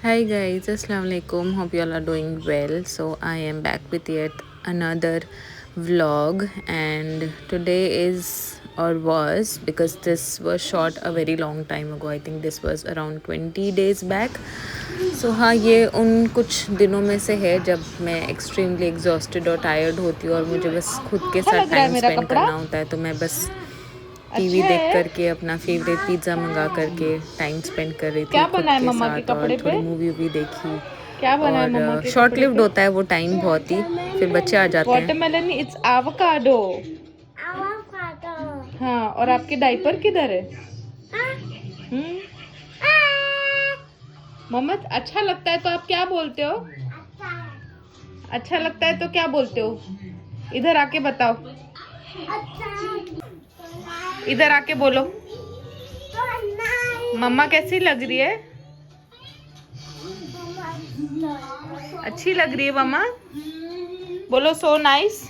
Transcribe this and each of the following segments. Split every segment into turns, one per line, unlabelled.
Hi guys, Assalamu alaikum. Hope you all are doing well. So I am back with yet another vlog, and today is or was, because this was shot a very long time ago. I think this was around 20 days back. So हाँ, ये उन कुछ दिनों में से है जब मैं एक्सट्रीमली एग्जॉस्टेड और टायर्ड होती हूँ और मुझे बस खुद के
अच्छा
साथ
लग रहा है
टाइम
मेरा
स्पेंड
कपड़ा।
करना होता है। तो मैं बस टीवी
अच्छा
देख
है।
करके अपना फेवरेट पिज़्ज़ा मंगा करके टाइम स्पेंड कर रही थी
क्या
खुद
बना है
के
मम्मा के
साथ, और
कपड़े
थोड़ी
पे?
मूवी वूवी देखी।
क्या बना है मम्मा
और
के
शॉर्ट
कपड़े
लिव्ड
पे?
होता है वो टाइम बहुत ही, फिर बच्चे आ जाते हैं।
Watermelon, it's avocado. हाँ, और आपके डायपर किधर है? हम्म। मम्मा, अच्छा लगता है तो आप क्या बोलते हो? अच्छा लगता है तो क्या बोलते हो? इधर आके बताओ। इधर आके बोलो। मम्मा कैसी लग रही है? अच्छी लग रही है मम्मा? बोलो सो नाइस।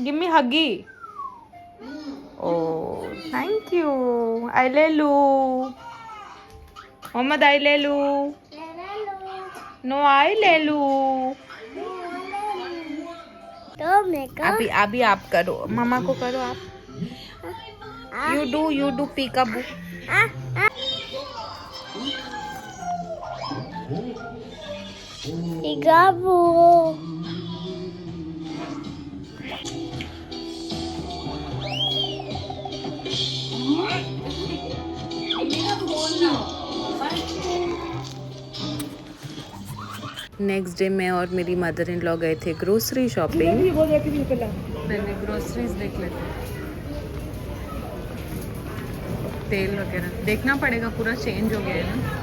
गिव मी हगी। ओ थैंक यू। आई ले लू। मोहम्मद आई ले लू। नो आई ले लू। अभी आप करो, मामा को करो आप। You do peekaboo.
Pikabu.
Next day मैं और मेरी मदर इन लॉ गए थे ग्रोसरी शॉपिंग। पहले ग्रोसरीज देख लेते हैं, तेल वगैरह देखना पड़ेगा, पूरा चेंज हो गया है ना।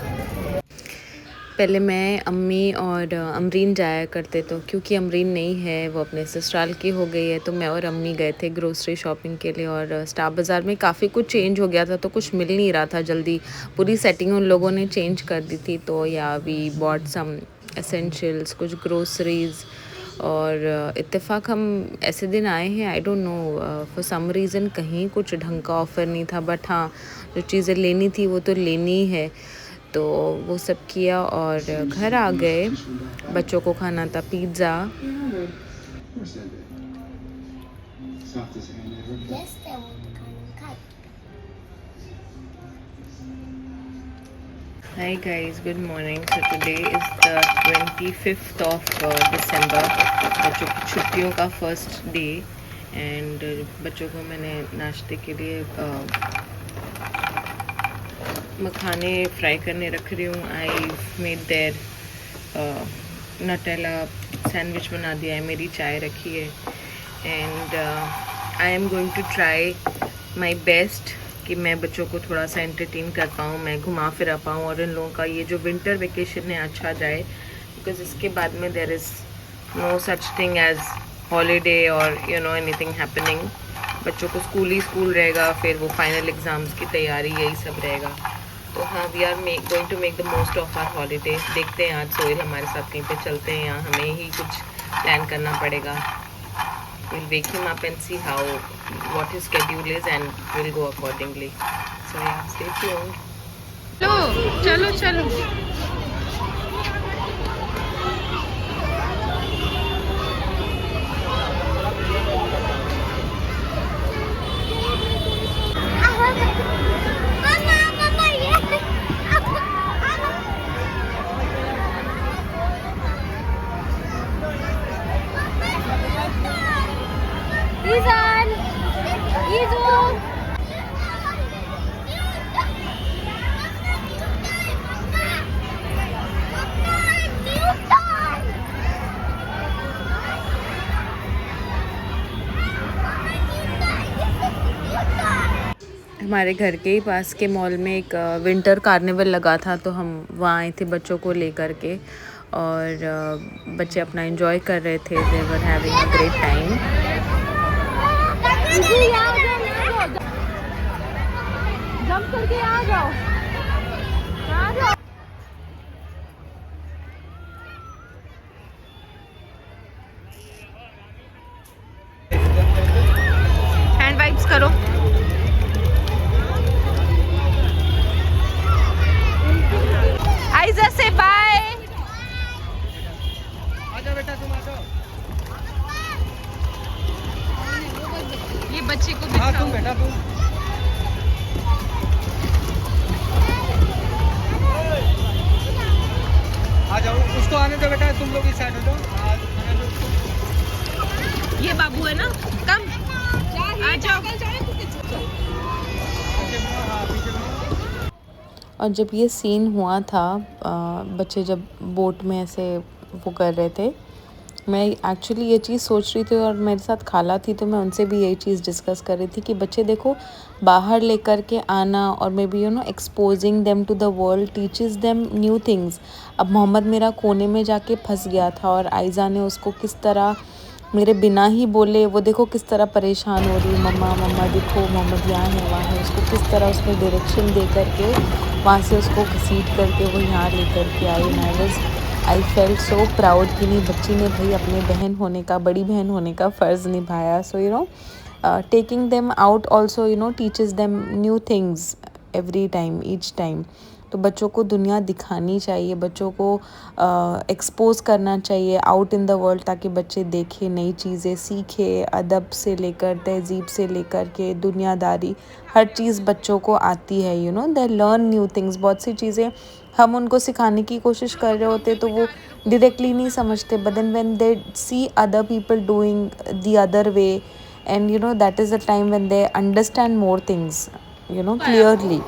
पहले मैं, अम्मी और अमरीन जाया करते, तो क्योंकि अमरीन नहीं है, वो अपने ससुराल की हो गई है, तो मैं और अम्मी गए थे ग्रोसरी शॉपिंग के लिए। और स्टार बाज़ार में काफ़ी कुछ चेंज हो गया था, तो कुछ मिल नहीं रहा था जल्दी। पूरी सेटिंग उन लोगों ने चेंज कर दी थी। तो या वी बॉट सम एसेंशियल्स, कुछ ग्रोसरीज़। और इत्तेफाक हम ऐसे दिन आए हैं, I don't know for some reason कहीं कुछ ढंग का ऑफ़र नहीं था, बट हाँ, जो चीज़ें लेनी थी वो तो लेनी है। तो वो सब किया और घर आ गए। बच्चों को खाना था pizza. Hi guys, good morning. So today is the 25th of December, बच्चों की छुट्टियों का फर्स्ट डे। एंड बच्चों को मैंने नाश्ते के लिए मखाने फ्राई करने रख रही हूँ। I made their Nutella sandwich बना दिया है, मेरी चाय रखी है। And I am going to try my best कि मैं बच्चों को थोड़ा सा एंटरटेन कर पाऊँ, मैं घुमा फिरा पाऊँ, और इन लोगों का ये जो विंटर वेकेशन है अच्छा जाए। बिकॉज इसके बाद में there is no such thing as holiday और यू नो एनीथिंग हैपनिंग। बच्चों को स्कूल ही स्कूल रहेगा, फिर वो फाइनल एग्ज़ाम्स की तैयारी, यही सब रहेगा। तो हाँ, we are going to make the most of our holiday. देखते हैं, आज सोहेल हमारे साथ कहीं पे चलते हैं या हमें ही कुछ प्लान करना पड़ेगा। Will wake him up and see how what his schedule is and will go accordingly. So yeah, stay tuned. चलो चलो चलो।
Izan! Izu!
हमारे घर के ही पास के मॉल में एक विंटर कार्निवल लगा था, तो हम वहाँ आए थे बच्चों को लेकर के। और बच्चे अपना एंजॉय कर रहे थे, they were having a great time.
Jump करके आ जाओ। आ जाओ। हैंड वाइप्स करो।
तुम लोग इस साइड हो जाओ।
ये बाबू है ना, कम आ जाओ।
और जब ये सीन हुआ था, बच्चे जब बोट में ऐसे वो कर रहे थे, मैं एक्चुअली ये चीज़ सोच रही थी और मेरे साथ खाला थी, तो मैं उनसे भी यही चीज़ डिस्कस कर रही थी कि बच्चे देखो बाहर लेकर के आना और maybe exposing them to the world teaches them new things. अब मोहम्मद मेरा कोने में जाके फंस गया था और आयज़ा ने उसको किस तरह मेरे बिना ही बोले, वो देखो किस तरह परेशान हो रही, मम्मा मम्मा देखो मोहम्मद यहाँ है वहाँ है, उसको किस तरह उसने डायरेक्शन दे करके वहाँ से उसको घसीट करके वो यहाँ लेकर के आई। आई फेल्ट सो प्राउड कि नहीं, बच्ची ने भाई अपने बहन होने का, बड़ी बहन होने का फ़र्ज़ निभाया। So taking them out also teaches them new things every time, each time. तो बच्चों को दुनिया दिखानी चाहिए, बच्चों को एक्सपोज करना चाहिए आउट इन द वर्ल्ड, ताकि बच्चे देखें, नई चीज़ें सीखें, अदब से लेकर तहज़ीब से लेकर के दुनियादारी, हर चीज़ बच्चों को आती है। They learn new things. बहुत सी चीज़ें हम उनको सिखाने की कोशिश कर रहे होते तो वो डायरेक्टली नहीं समझते, but then when they see other people doing the other way, and that is the time when they understand more things clearly.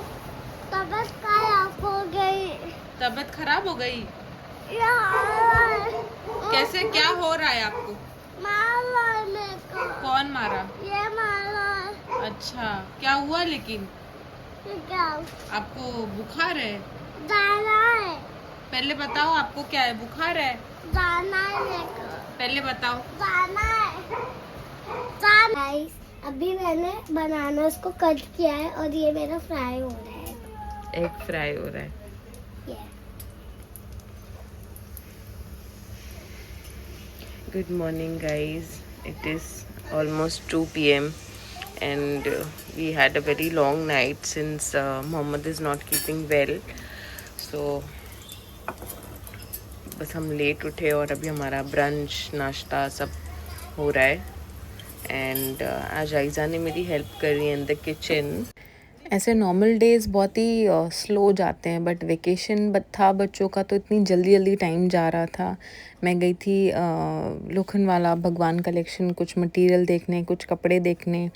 तबीयत खराब हो गई?
यार
कैसे, क्या हो रहा है आपको?
मारा मेरे को।
कौन मारा?
ये मारा।
अच्छा, क्या हुआ लेकिन?
क्या?
आपको बुखार है?
जाना है।
पहले बताओ आपको क्या है, बुखार है?
जाना है मेरे को।
पहले बताओ।
जाना है। गाइस, अभी मैंने बनाना को कट किया है और ये मेरा फ्राई हो रहा है।
एग फ्राई हो रहा है। Good morning guys, it is almost 2 p.m. and we had a very long night since Mohammed is not keeping well, so बस हम लेट उठे और अभी हमारा ब्रंच नाश्ता सब हो रहा है। एंड आज आयज़ा ने मेरी हेल्प करी इन द किचन।
ऐसे नॉर्मल डेज़ बहुत ही स्लो जाते हैं, बट वेकेशन था बच्चों का, तो इतनी जल्दी जल्दी टाइम जा रहा था। मैं गई थी लोखंडवाला भगवान कलेक्शन कुछ मटेरियल देखने, कुछ कपड़े देखने,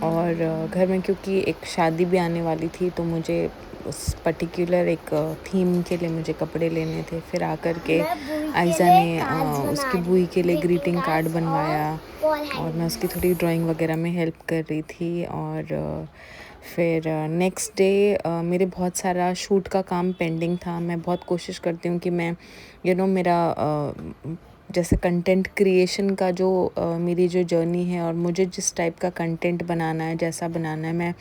और घर में क्योंकि एक शादी भी आने वाली थी तो मुझे उस पर्टिकुलर एक थीम के लिए मुझे कपड़े लेने थे। फिर आकर के आयज़ा ने उसकी बुई के लिए ग्रीटिंग कार्ड बनवाया और मैं उसकी थोड़ी ड्राइंग वगैरह में हेल्प कर रही थी। और फिर नेक्स्ट डे मेरे बहुत सारा शूट का काम पेंडिंग था। मैं बहुत कोशिश करती हूँ कि मैं मेरा जैसे कंटेंट क्रिएशन का जो मेरी जो जर्नी है और मुझे जिस टाइप का कंटेंट बनाना है, जैसा बनाना है, मैं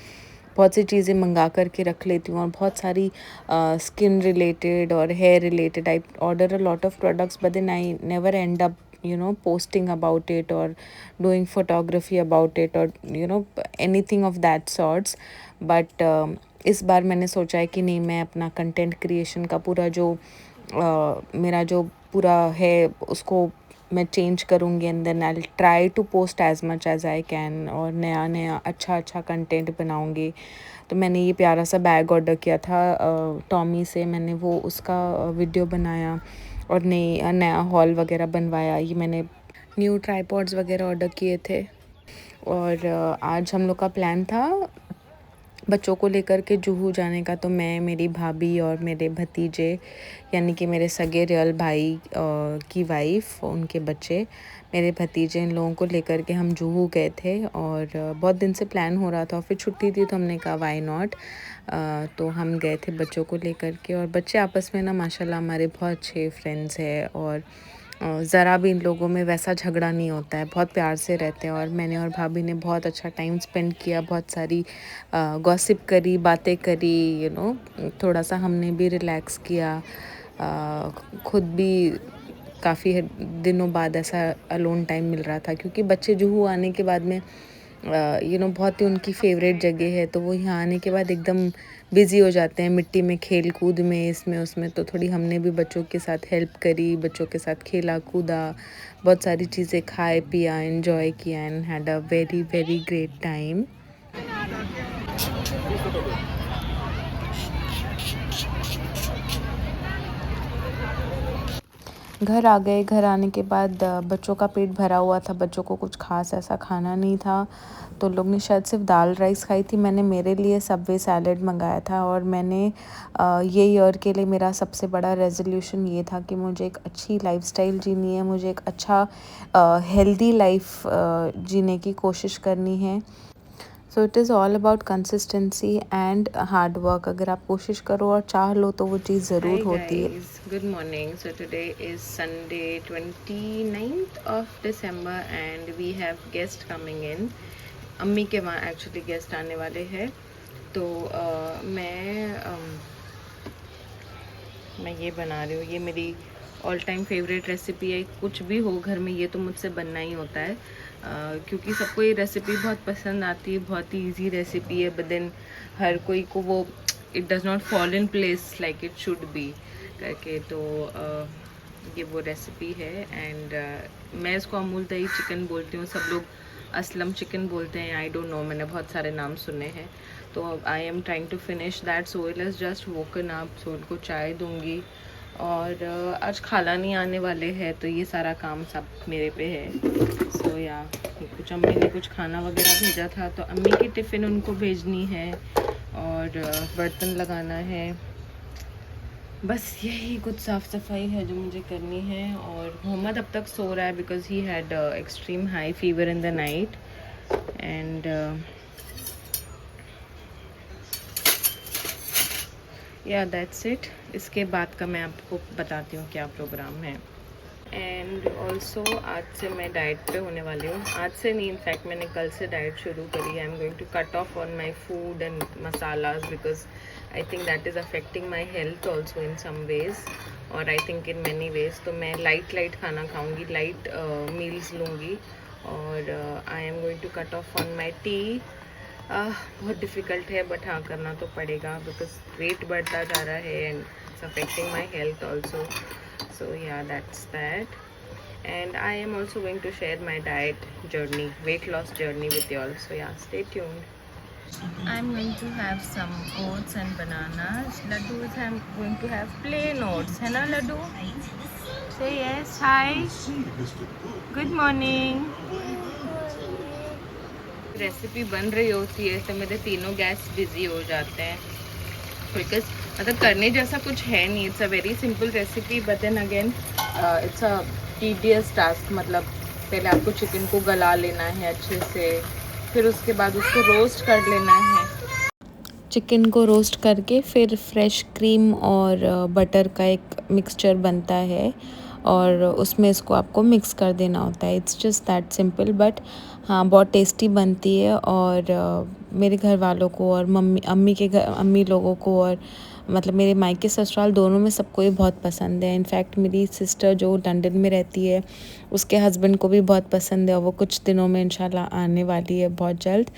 बहुत सी चीज़ें मंगा करके रख लेती हूँ। और बहुत सारी स्किन रिलेटेड और hair related I order a lot of products, but then I never end up posting about it or doing photography about it or anything of that sorts. But इस बार मैंने सोचा है कि नहीं, मैं अपना कंटेंट क्रिएशन का पूरा जो मेरा जो पूरा है उसको मैं चेंज करूँगी, and then I try to post as much as I can, और नया नया अच्छा कंटेंट बनाऊँगी। तो मैंने ये प्यारा सा बैग ऑर्डर किया था टॉमी से, मैंने वो उसका वीडियो बनाया और नया हॉल वगैरह बनवाया। ये मैंने न्यू ट्राइपॉड्स वगैरह ऑर्डर किए थे। और आज हम लोग का प्लान था बच्चों को लेकर के जुहू जाने का। तो मैं, मेरी भाभी और मेरे भतीजे, यानी कि मेरे सगे रियल भाई की वाइफ, उनके बच्चे, मेरे भतीजे, इन लोगों को लेकर के हम जुहू गए थे। और बहुत दिन से प्लान हो रहा था और फिर छुट्टी थी तो हमने कहा वाई नॉट। तो हम गए थे बच्चों को लेकर के। और बच्चे आपस में ना माशाल्लाह हमारे बहुत अच्छे फ्रेंड्स हैं और ज़रा भी इन लोगों में वैसा झगड़ा नहीं होता है, बहुत प्यार से रहते हैं। और मैंने और भाभी ने बहुत अच्छा टाइम स्पेंड किया, बहुत सारी गॉसिप करी, बातें करी, थोड़ा सा हमने भी रिलैक्स किया। खुद भी काफ़ी दिनों बाद ऐसा अलोन टाइम मिल रहा था, क्योंकि बच्चे जुहू आने के बाद में बहुत ही उनकी फेवरेट जगह है, तो वो यहाँ आने के बाद एकदम बिज़ी हो जाते हैं मिट्टी में, खेल कूद में, इसमें उसमें। तो थोड़ी हमने भी बच्चों के साथ हेल्प करी, बच्चों के साथ खेला कूदा, बहुत सारी चीज़ें खाए पिया, एंजॉय किया, and had a very very great time. घर आ गए। घर आने के बाद बच्चों का पेट भरा हुआ था, बच्चों को कुछ ख़ास ऐसा खाना नहीं था, तो लोग ने शायद सिर्फ दाल राइस खाई थी। मैंने मेरे लिए सबवे सैलड मंगाया था और मैंने ये ईयर के लिए मेरा सबसे बड़ा रेजोल्यूशन ये था कि मुझे एक अच्छी लाइफस्टाइल जीनी है, मुझे एक अच्छा हेल्दी लाइफ जीने की कोशिश करनी है। So it is all about consistency and hard work. अगर आप कोशिश करो और चाह लो तो वो चीज़ ज़रूर होती है।
Good morning. So today is Sunday 29th of December and we have guest coming in. अम्मी के वहाँ एक्चुअली गेस्ट आने वाले हैं, तो मैं ये बना रही हूँ। ये मेरी ऑल टाइम फेवरेट रेसिपी है। कुछ भी हो घर में ये तो मुझसे बनना ही होता है, क्योंकि सबको ये रेसिपी बहुत पसंद आती है, बहुत ही ईजी रेसिपी है, बट देन हर कोई को वो it does not fall in place like it should be करके। तो ये वो रेसिपी है एंड मैं इसको अमूल दही चिकन बोलती हूँ, सब लोग असलम चिकन बोलते हैं, आई डोंट नो, मैंने बहुत सारे नाम सुने हैं। तो I am trying to finish that. Sohail is just woken up, Sohail को चाय दूंगी और आज खाला नहीं आने वाले हैं, तो ये सारा काम सब मेरे पे है। सो या कुछ अम्मी ने कुछ खाना वगैरह भेजा था, तो अम्मी की टिफ़िन उनको भेजनी है और बर्तन लगाना है, बस यही कुछ साफ़ सफाई है जो मुझे करनी है। और मोहम्मद अब तक सो रहा है because he had extreme high fever in the night and या दैट्स इट। इसके बाद का मैं आपको बताती हूँ क्या प्रोग्राम है। एंड ऑल्सो आज से मैं डाइट पे होने वाली हूँ। आज से नहीं, इनफैक्ट मैंने कल से डाइट शुरू करी है। I am going to cut off on my food and masalas because I think that is affecting my health also in some ways और I think in many ways. तो मैं लाइट खाना खाऊँगी, लाइट मील्स लूँगी और I am going to cut off on my tea. बहुत difficult है but हाँ करना तो पड़ेगा बिकॉज वेट बढ़ता जा रहा है and it's affecting my health also. So yeah, that's that. And I am also going to share my diet journey, weight loss journey with you all. So yeah, stay tuned. I'm going to have some oats and bananas. Laddus, I'm going to have plain oats. है ना Laddu? Say yes. Hi. Good morning. Recipe बन रही होती है तो मेरे तीनों gas busy हो जाते हैं बिकॉज मतलब करने जैसा कुछ है नहीं। It's a very simple recipe but then again it's a tedious task. मतलब पहले आपको चिकन को गला लेना है अच्छे से, फिर उसके बाद उसको रोस्ट कर लेना है।
चिकन को रोस्ट करके फिर फ्रेश क्रीम और बटर का एक मिक्सचर बनता है और उसमें इसको आपको मिक्स कर देना होता है। It's just that simple but हाँ बहुत टेस्टी बनती है और मेरे घर वालों को और अम्मी लोगों को और मतलब मेरे मायके ससुराल दोनों में सबको ये बहुत पसंद है। इनफैक्ट मेरी सिस्टर जो लंदन में रहती है उसके हस्बैंड को भी बहुत पसंद है और वो कुछ दिनों में इंशाल्लाह आने वाली है बहुत जल्द।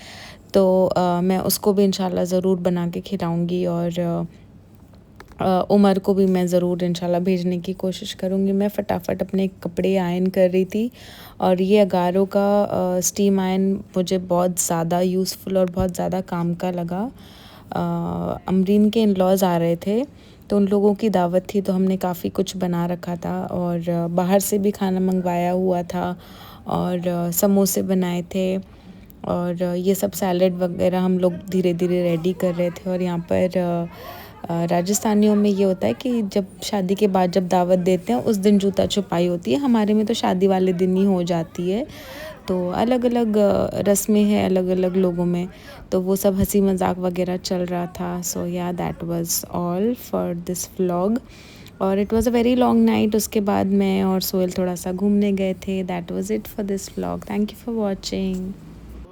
तो मैं उसको भी इंशाल्लाह ज़रूर बना के खिलाऊँगी और उमर को भी मैं ज़रूर इंशाल्लाह भेजने की कोशिश करूँगी। मैं फटाफट अपने कपड़े आयरन कर रही थी और ये अगारो का स्टीम आयरन मुझे बहुत ज़्यादा यूज़फुल और बहुत ज़्यादा काम का लगा। अमरीन के इन-लॉज़ आ रहे थे तो उन लोगों की दावत थी, तो हमने काफ़ी कुछ बना रखा था और बाहर से भी खाना मंगवाया हुआ था और समोसे बनाए थे और ये सब सैलड वगैरह हम लोग धीरे धीरे रेडी कर रहे थे। और यहाँ पर राजस्थानियों में ये होता है कि जब शादी के बाद जब दावत देते हैं उस दिन जूता छुपाई होती है। हमारे में तो शादी वाले दिन ही हो जाती है। तो अलग अलग रस्में हैं अलग अलग लोगों में, तो वो सब हंसी मजाक वगैरह चल रहा था। So yeah that was all for this vlog और it was a very long night. उसके बाद मैं और सोहेल थोड़ा सा घूमने गए थे। That was it for this vlog. Thank you for watching.